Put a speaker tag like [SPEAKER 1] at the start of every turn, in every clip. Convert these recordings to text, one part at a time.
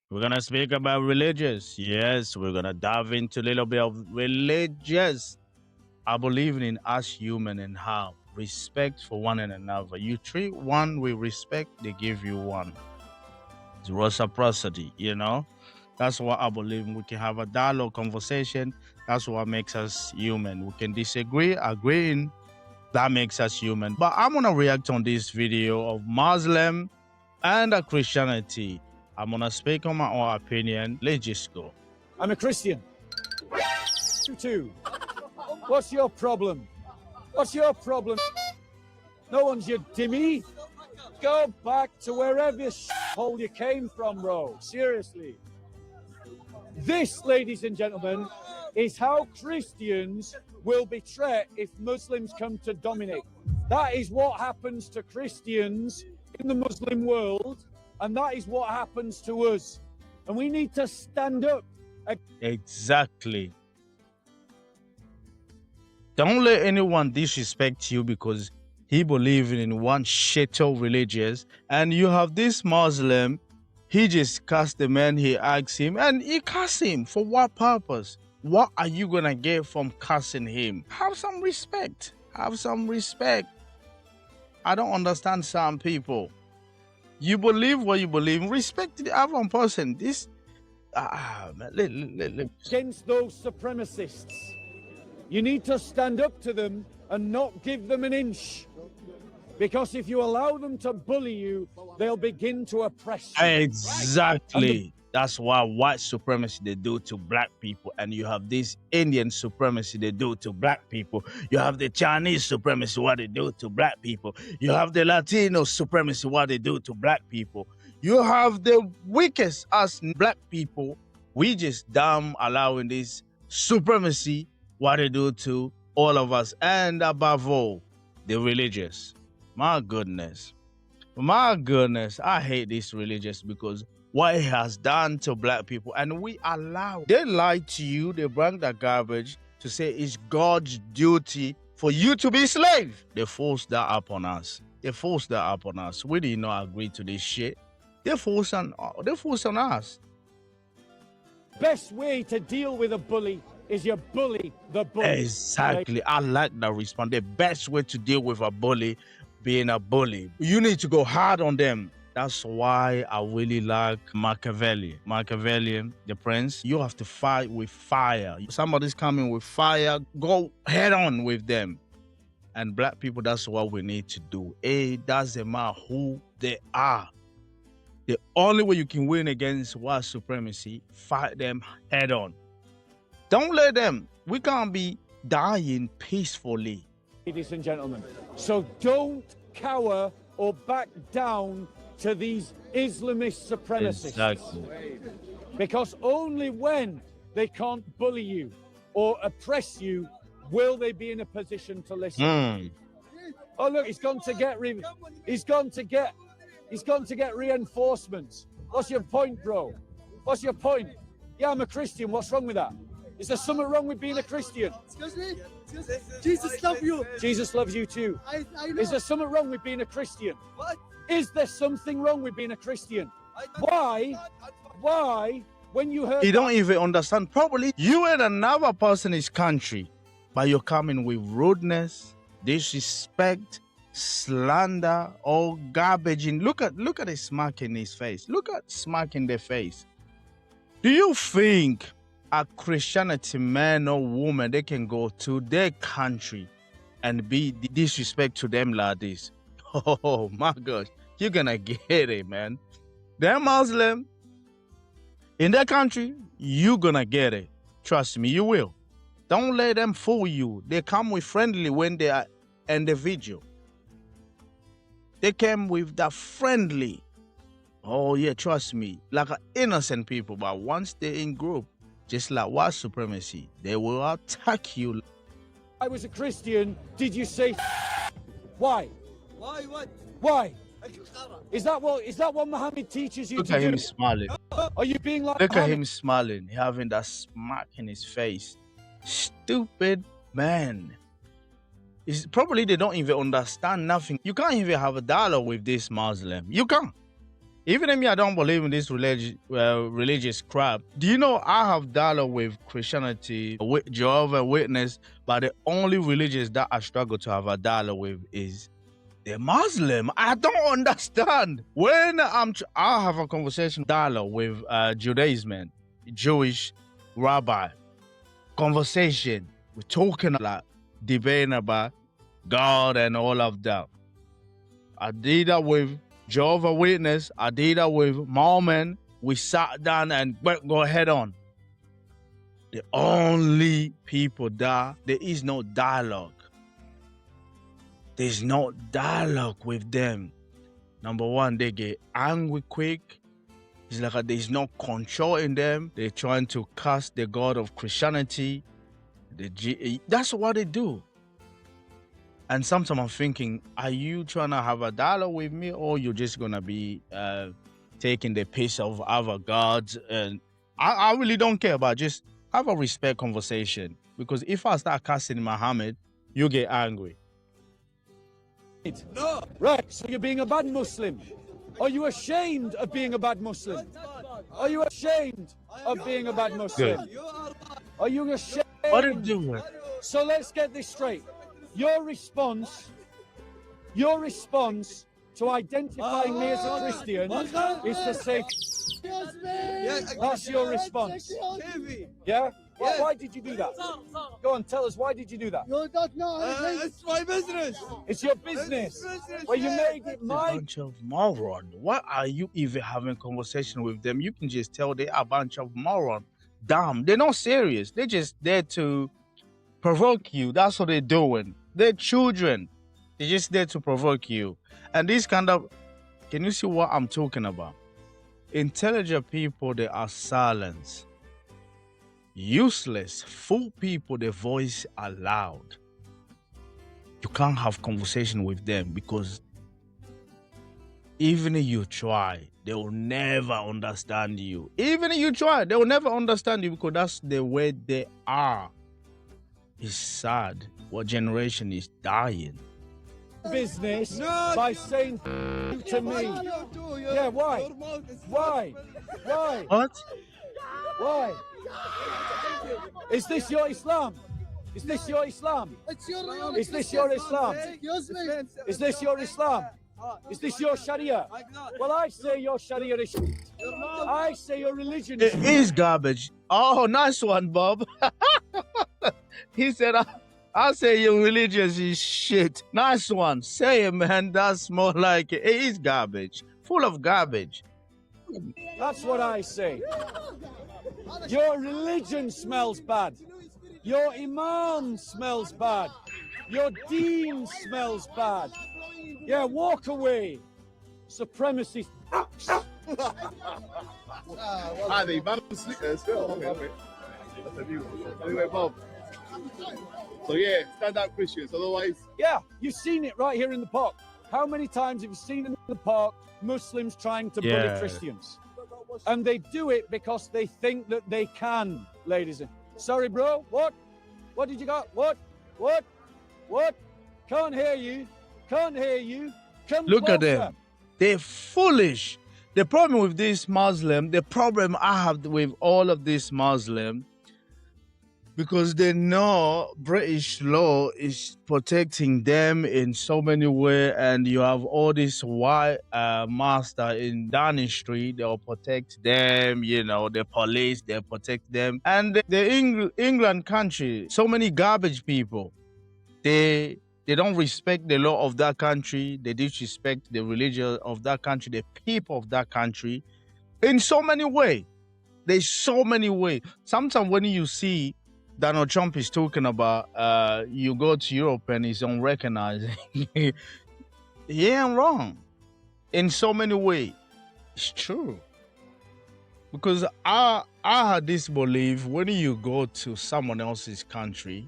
[SPEAKER 1] We're gonna speak about religious. Yes, we're gonna dive into a little bit of religious. I believe in us human and how respect for one and another. You treat one with respect, they give you one. It's reciprocity, you know? That's what I believe. We can have a dialogue conversation. That's what makes us human. We can disagree, agreeing. That makes us human. But I'm gonna react on this video of Muslim and a Christianity. I'm gonna speak on my own opinion. Let's just go.
[SPEAKER 2] I'm a Christian. You too. What's your problem? What's your problem? No one's your dimmy. Go back to wherever hole you came from, bro. Seriously. This, ladies and gentlemen, is how Christians will betray if Muslims come to dominate. That is what happens to Christians in the Muslim world, and that is what happens to us. And we need to stand up.
[SPEAKER 1] Exactly. Don't let anyone disrespect you because he believes in one shitto religious, and you have this Muslim, he just cussed the man, he asked him, and he cussed him. For what purpose? What are you gonna get from cussing him? Have some respect. Have some respect. I don't understand some people. You believe what you believe. Respect the other person. This man,
[SPEAKER 2] against those supremacists. You need to stand up to them and not give them an inch. Because if you allow them to bully you, they'll begin to oppress you.
[SPEAKER 1] Exactly. That's why white supremacy they do to black people, and you have this Indian supremacy they do to black people. You have the Chinese supremacy, what they do to black people. You have the Latino supremacy, what they do to black people. You have the weakest us black people. We just dumb allowing this supremacy, what they do to all of us, and above all, the religious. My goodness, I hate this religious because what it has done to black people, and we allow, they lie to you, they bring the garbage to say it's God's duty for you to be slave. They force that upon us. We did not agree to this shit. They force on us.
[SPEAKER 2] Best way to deal with a bully is you bully the bully.
[SPEAKER 1] Exactly. I like that response. The best way to deal with a bully being a bully. You need to go hard on them. That's why I really like Machiavelli. Machiavellian, the prince. You have to fight with fire. Somebody's coming with fire, go head on with them. And black people, that's what we need to do. It doesn't matter who they are. The only way you can win against white supremacy, fight them head on. Don't let them. We can't be dying peacefully.
[SPEAKER 2] Ladies and gentlemen. So don't cower or back down to these Islamist supremacists.
[SPEAKER 1] Exactly.
[SPEAKER 2] Because only when they can't bully you or oppress you will they be in a position to listen. Oh look, he's gone to get reinforcements. What's your point, bro? What's your point? Yeah, I'm a Christian. What's wrong with that? Is there something wrong with being a Christian?
[SPEAKER 3] Excuse me? Jesus loves you.
[SPEAKER 2] Jesus loves you too.
[SPEAKER 3] I know.
[SPEAKER 2] Is there something wrong with being a Christian?
[SPEAKER 3] What?
[SPEAKER 2] Is there something wrong with being a Christian? Why, when you heard...
[SPEAKER 1] You don't even understand properly. You and another person is country, but you're coming with rudeness, disrespect, slander, all garbage. And look at the smack in his face. Look at smack in their face. Do you think a Christianity man or woman, they can go to their country and be disrespect to them like this? Oh my gosh, you're gonna get it, man. They're Muslim in their country, you're gonna get it. Trust me, you will. Don't let them fool you. They come with friendly when they are individual. They came with that friendly. Oh yeah, trust me, like an innocent people. But once they're in group, just like white supremacy, they will attack you.
[SPEAKER 2] I was a Christian, did you say why?
[SPEAKER 3] Why what?
[SPEAKER 2] Why? Is that what Muhammad teaches you
[SPEAKER 1] Look
[SPEAKER 2] to
[SPEAKER 1] at
[SPEAKER 2] do?
[SPEAKER 1] him smiling.
[SPEAKER 2] Are you being like
[SPEAKER 1] Look at
[SPEAKER 2] Muhammad?
[SPEAKER 1] him smiling, having that smack in his face. Stupid man. It's probably they don't even understand nothing. You can't even have a dialogue with this Muslim. You can't. Even if me, I don't believe in this religious crap. Do you know I have dialogue with Christianity, with Jehovah Witness, but the only religions that I struggle to have a dialogue with is the Muslim. I don't understand. When I have a conversation dialogue with Judaism, Jewish rabbi, conversation, we're talking like debating about God and all of that. I did that with Jehovah Witness. I did that with Mormon. We sat down and go head on. The only people that there is no dialogue. There's no dialogue with them. Number one, they get angry quick. It's like there's no control in them. They're trying to cast the God of Christianity. That's what they do. And sometimes I'm thinking, are you trying to have a dialogue with me, or you're just going to be taking the piece of other gods? And I really don't care about, just have a respect conversation. Because if I start casting Muhammad, you get angry.
[SPEAKER 2] No. Right, so you're being a bad Muslim. Are you ashamed of being a bad Muslim? Are you ashamed of being a bad Muslim?
[SPEAKER 1] Good.
[SPEAKER 2] Are you ashamed?
[SPEAKER 1] What are you doing?
[SPEAKER 2] So let's get this straight. Your response to identifying me as a Christian is to say, that's your response. Yeah? Why did you do that? Go on, tell us, why did you do that?
[SPEAKER 3] You don't know anything.
[SPEAKER 2] It's my business. It's your business. Well, you made it
[SPEAKER 1] A
[SPEAKER 2] mine.
[SPEAKER 1] bunch of moron. Why are you even having conversation with them? You can just tell they're a bunch of moron. Damn, they're not serious. They're just there to provoke you. That's what they're doing. They're children. They're just there to provoke you. And this kind of, can you see what I'm talking about? Intelligent people, they are silent. Useless, fool people, their voice are loud. You can't have conversation with them because even if you try, they will never understand you. Even if you try, they will never understand you because that's the way they are. It's sad. What generation is dying?
[SPEAKER 2] Business by saying to me. Yeah, why? Why? Why?
[SPEAKER 1] What?
[SPEAKER 2] Why? Is this your Islam? Is this your Islam?
[SPEAKER 3] It's your
[SPEAKER 2] Is this your Islam?
[SPEAKER 3] Excuse me.
[SPEAKER 2] Is this your Islam? Is this your Sharia? Well, I say your Sharia is shit. I say your religion is
[SPEAKER 1] It is garbage. Oh, nice one, Bob. He said, I say your religious is shit. Nice one. Say it, man. That's more like it. It is garbage. Full of garbage.
[SPEAKER 2] That's what I say. Your religion smells bad. Your imam smells bad. Your deen smells bad. Yeah, walk away. Supremacy.
[SPEAKER 4] The imam sleep there still. Okay. That's a new one. Anyway, Bob. So yeah, stand up Christians. Otherwise,
[SPEAKER 2] Yeah, you've seen it right here in the park. How many times have you seen in the park Muslims trying to bully
[SPEAKER 1] Yeah.
[SPEAKER 2] Christians? And they do it because they think that they can, ladies and... Sorry, bro, what? What did you got? What? What? What? Can't hear you. Can't hear you. Come
[SPEAKER 1] Look at
[SPEAKER 2] closer.
[SPEAKER 1] them. They're foolish. The problem with this Muslim, the problem I have with all of this Muslim, because they know British law is protecting them in so many ways, and you have all this white master in Downing Street, they'll protect them, you know, the police, they'll protect them. And the England country, so many garbage people, they don't respect the law of that country, they disrespect the religion of that country, the people of that country, in so many ways. There's so many ways. Sometimes when you see Donald Trump is talking about you go to Europe and he's unrecognized. He ain't wrong. In so many ways. It's true. Because I had this belief when you go to someone else's country,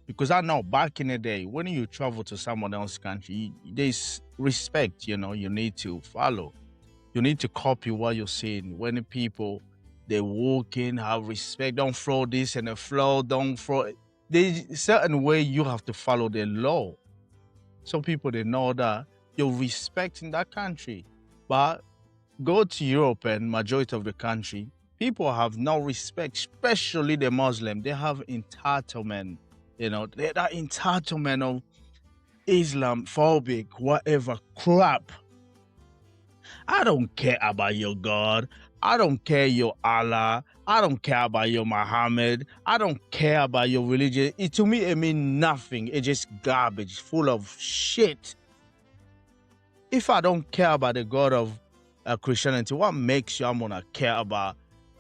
[SPEAKER 1] because I know back in the day, when you travel to someone else's country, there's respect, you know, you need to follow. You need to copy what you're seeing. When the people, they walk in, have respect, don't throw this in the floor, don't throw... There's a certain way you have to follow the law. So people, they know that you're respecting that country. But go to Europe and majority of the country, people have no respect, especially the Muslim. They have entitlement, that entitlement of Islam phobic, whatever crap. I don't care about your God. I don't care your Allah. I don't care about your Muhammad. I don't care about your religion. To me, it means nothing. It's just garbage, full of shit. If I don't care about the God of Christianity, what makes you I'm gonna care about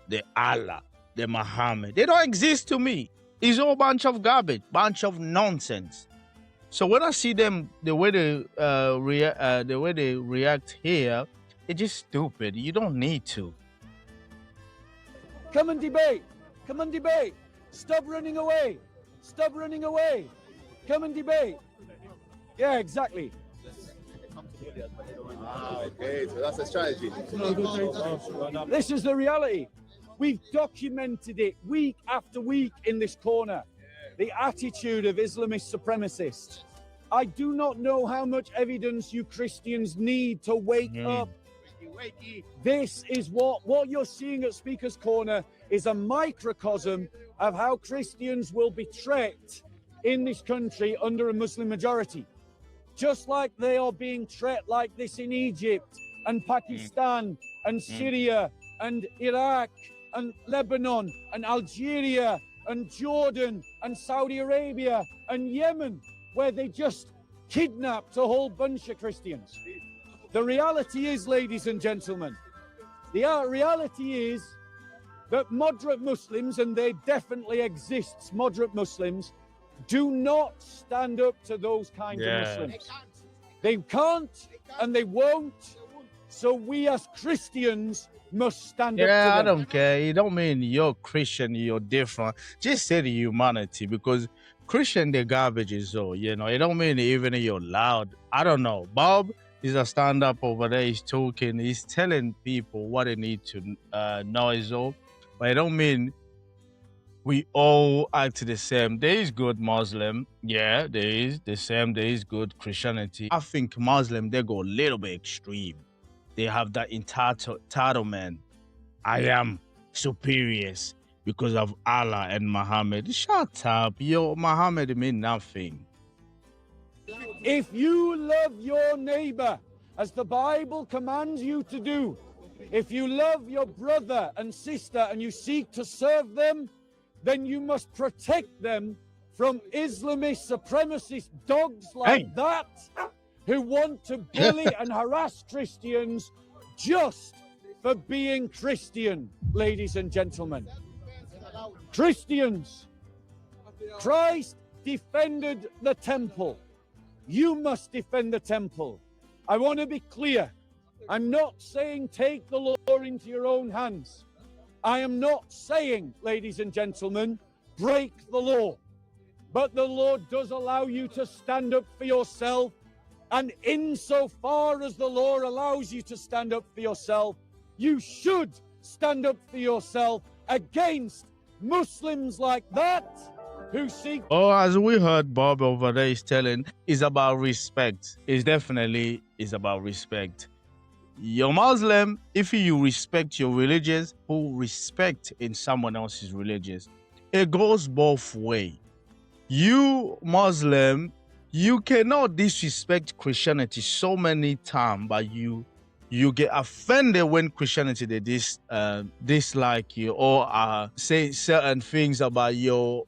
[SPEAKER 1] the Allah, the Muhammad? They don't exist to me. It's all bunch of garbage, bunch of nonsense. So when I see them, the way they react here, it's just stupid. You don't need to.
[SPEAKER 2] Come and debate. Come and debate. Stop running away. Stop running away. Come and debate. Yeah, exactly.
[SPEAKER 4] Okay, so that's a strategy.
[SPEAKER 2] This is the reality. We've documented it week after week in this corner. The attitude of Islamist supremacists. I do not know how much evidence you Christians need to wake up. This is what you're seeing at Speaker's Corner is a microcosm of how Christians will be treated in this country under a Muslim majority. Just like they are being treated like this in Egypt and Pakistan and Syria and Iraq and Lebanon and Algeria and Jordan and Saudi Arabia and Yemen, where they just kidnapped a whole bunch of Christians. The reality is, ladies and gentlemen, the reality is that moderate Muslims, and there definitely exists moderate Muslims, do not stand up to those kinds of Muslims. They can't and they won't. So we as Christians must stand up to them.
[SPEAKER 1] I don't care. It don't mean you're Christian, you're different. Just say the humanity, because Christian, the garbage is all, it don't mean even you're loud. I don't know. Bob is a stand-up over there. He's talking. He's telling people what they need to know is all. But it don't mean we all act the same. There is good Muslim. Yeah, there is the same. There is good Christianity. I think Muslim, they go a little bit extreme. They have that entitlement. I am superior because of Allah and Muhammad. Shut up. Muhammad mean nothing.
[SPEAKER 2] If you love your neighbor as the Bible commands you to do, if you love your brother and sister and you seek to serve them, then you must protect them from Islamist supremacist dogs like that who want to bully and harass Christians just for being Christian, ladies and gentlemen. Christians, Christ defended the temple. You must defend the temple. I want to be clear. I'm not saying take the law into your own hands. I am not saying, ladies and gentlemen, break the law. But the law does allow you to stand up for yourself. And insofar as the law allows you to stand up for yourself, you should stand up for yourself against Muslims like that who seek...
[SPEAKER 1] Oh, as we heard Bob over there is telling, it's about respect. It's definitely is about respect. You're Muslim, if you respect your religious, who respect in someone else's religious. It goes both ways. You Muslim, you cannot disrespect Christianity so many times, but you get offended when Christianity they dislike you or say certain things about your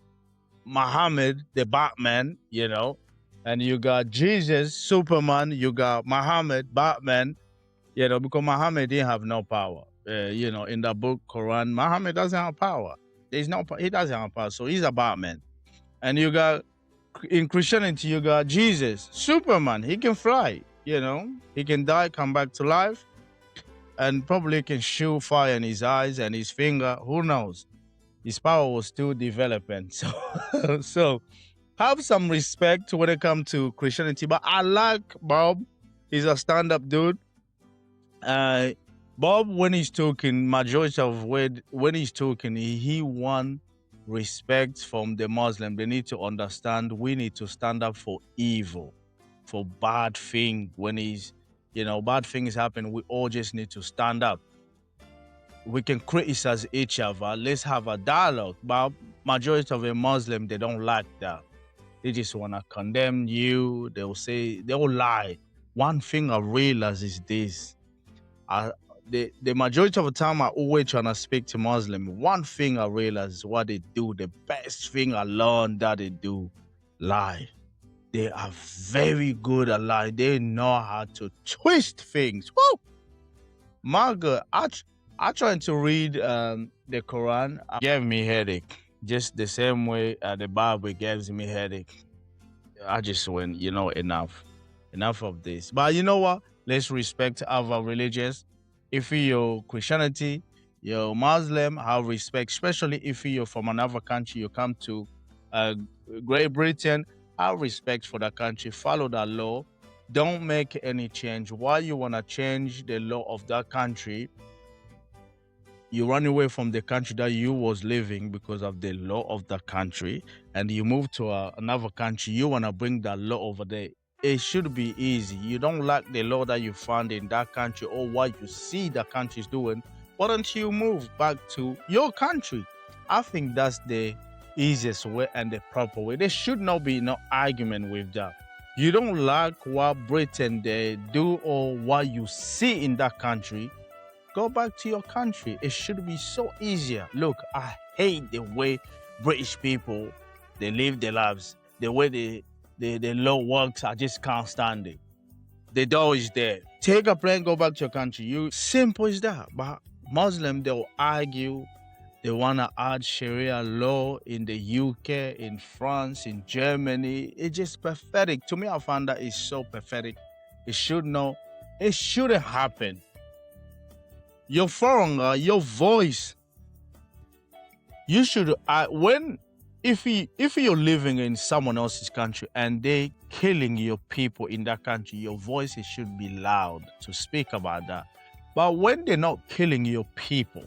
[SPEAKER 1] Muhammad, the Batman, and you got Jesus, Superman, you got Muhammad, Batman. Because Muhammad didn't have no power. In the book Quran, Muhammad doesn't have power. He doesn't have power, so he's a Batman. And you got, in Christianity, you got Jesus, Superman. He can fly, He can die, come back to life, and probably can shoot fire in his eyes and his finger. Who knows? His power was still developing. So have some respect when it comes to Christianity. But I like Bob. He's a stand-up dude. Bob, when he's talking, majority of when he's talking, he wants respect from the Muslim. They need to understand we need to stand up for evil, for bad thing. When he's bad things happen, we all just need to stand up. We can criticize each other. Let's have a dialogue. But majority of the Muslim, they don't like that. They just want to condemn you. They'll lie. One thing I realize is this. The majority of the time I always trying to speak to Muslim. One thing I realize is what they do. The best thing I learned that they do, lie. They are very good at lying. They know how to twist things. Woo! My God, I tried to read the Quran. It gave me headache. Just the same way the Bible gives me headache. I just went, enough of this. But you know what? Let's respect our religions. If you're Christianity, you're Muslim, have respect, especially if you're from another country, you come to Great Britain, have respect for the country, follow the law. Don't make any change. Why you want to change the law of that country? You run away from the country that you was living because of the law of the country, and you move to another country. You want to bring that law over there. It should be easy. You don't like the law that you found in that country or what you see the country is doing. Why don't you move back to your country? I think that's the easiest way and the proper way. There should not be no argument with that. You don't like what Britain they do or what you see in that country, go back to your country. It should be so easier. Look, I hate the way British people, they live their lives. The way the law works, I just can't stand it. The door is there. Take a plane, go back to your country. Simple as that. But Muslim, they'll argue. They want to add Sharia law in the UK, in France, in Germany. It's just pathetic. To me, I find that it's so pathetic. It shouldn't happen. Your foreigner, your voice. You should, if you're living in someone else's country and they killing your people in that country, your voices should be loud to speak about that. But when they're not killing your people,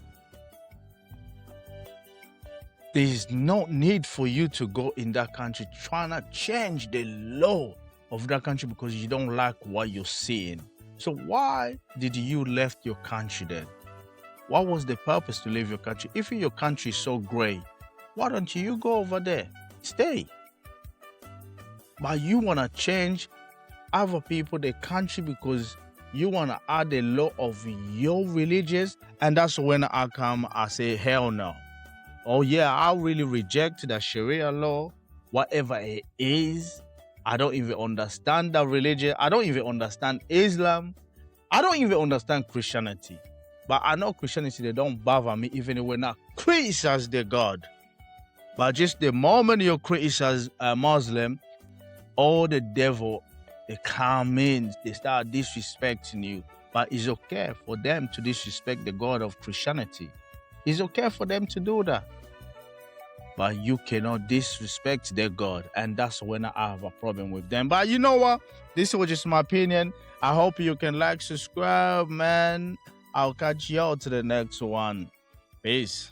[SPEAKER 1] there's no need for you to go in that country trying to change the law of that country because you don't like what you're seeing. So why did you left your country then? What was the purpose to leave your country? If your country is so great, why don't you go over there? Stay. But you want to change other people, the country, because you want to add the law of your religions. And that's when I say, hell no. Oh yeah, I really reject the Sharia law, whatever it is. I don't even understand that religion. I don't even understand Islam. I don't even understand Christianity. But I know Christianity, they don't bother me even when I criticize their God. But just the moment you criticize a Muslim, all the devil, they come in, they start disrespecting you. But it's okay for them to disrespect the God of Christianity. It's okay for them to do that. But you cannot disrespect their God. And that's when I have a problem with them. But you know what? This was just my opinion. I hope you can like, subscribe, man. I'll catch y'all to the next one. Peace.